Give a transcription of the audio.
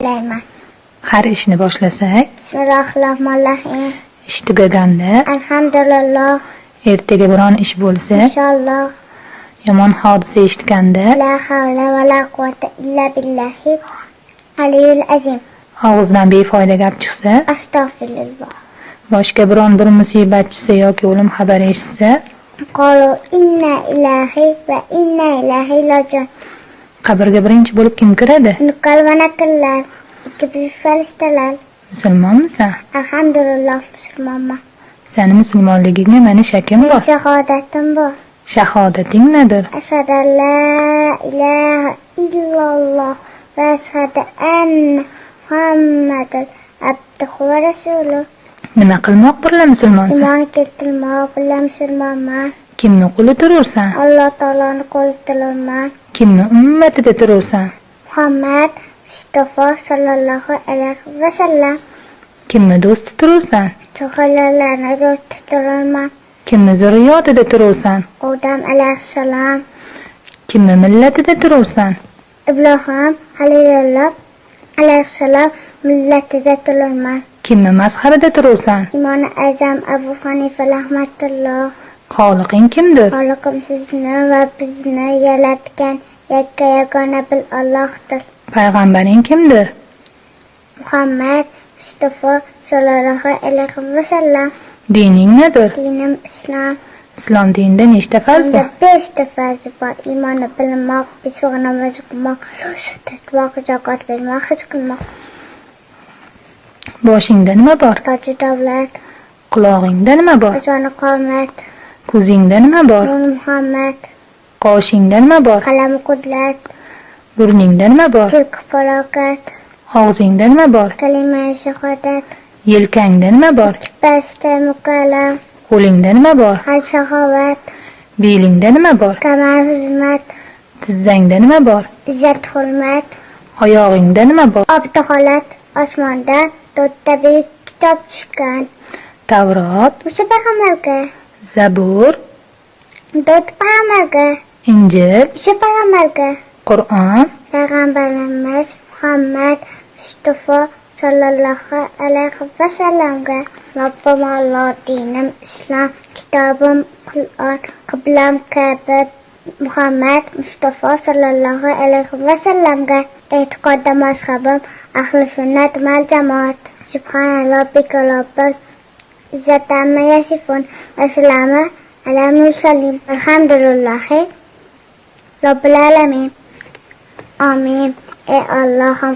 Bilayman. Har ishni boshlasak, Bismillahirrohmanirrohim. ish tugaganda, Alhamdulillah. ertaga biron ish bo'lsa, Inshaalloh. yomon hodisa eshitganda, La havla va la quwwata illa billahi aliyul azim. og'izdan befoyda gap chiqsa, Astagfirullah. boshqa biron bir musibat tushsa yoki o'lim xabari eshitsa, Qalu inna ilahi va inna ilayhi rajiun. qabrga birinchi bo'lib kim kiradi? Nuqal va naqllar. Ikki buyuk farishtalar. Musulmonmisan? Alhamdulillah musulmonman. Sani musulmonligingga meni shakim bor. Shahodatim bor. Shahodating nedir? Ashhadu an la ilaha illalloh va ashhadu anna Muhammadan abduhu va rasuluh. Nima qilmoq bilan musulmonsan? Iymon keltirmoq bilan musulmonman. Kimni quli turursan? Alloh taoloni qo'li tilman. Kimni ummatida turursan? Muhammad Mustafa sallallohu alayhi va sallam. Kimni do'sti turursan? Cho'g'larlarni do'st tutiraman. Kimni zurriyotida turursan? Odam alayhissalom. Kimni millatida turursan? Ibrohim Halilulloh alayhissalom millatida turman. Kimni mazhabida turursan? Imom Azam Abu Hanifa rahmatulloh. Xoliqing kimdir? Xoliqim sizni va bizni yaratgan yakka yagona bil Allohdir. Payg'ambaring kimdir? Muhammad Mustafa sallallohu alayhi va sallam. Dining nedir? Dinim Islom. Islom dinida nechta farz bor? 5 ta farz bor. Iymonni bilmoq, isbog'i namoz o'qimoq, taqvo, zakot bermoq, haj qilmoq. Boshingda nima bor? Toji davlat, Qulog'ingda nima bor? joni qomat, Ko'zingda nima bor? Nur Muhammad, Qoshingda nima bor? qalam qudrat, Burningda nima bor? shirk falokat, Og'zingda nima bor? kalima shahodat, Yelkangda nima bor? basta mukallam, Qo'lingda nima bor? hal shahovat, Belingda nima bor? kamal xizmat, Tizzangda nima bor? izzat hurmat, Oyog'ingda nima bor? obda holat, osmonda 4 ta buyuk kitob tushgan. Tavrot, O'sha payg'ambarga, Zabur, 4 payg'ambarga, Injil, o'sha payg'ambarga, Qur'on, payg'ambarimiz Muhammad Mustafa sallallohu alayhi va sallamga. Rabbim Alloh, dinim Islom, kitobim Qur'on, qiblam Ka'ba, Muhammad Mustafa sallallohu alayhi va sallamga. E'tiqodda mazhabim ahli sunnat val jamoat. Subhanalloh bikalobir izzatama yasifun. Assalomu alaykum. Alhamdulillahi Robbil alamin. Amin. Ey Allohim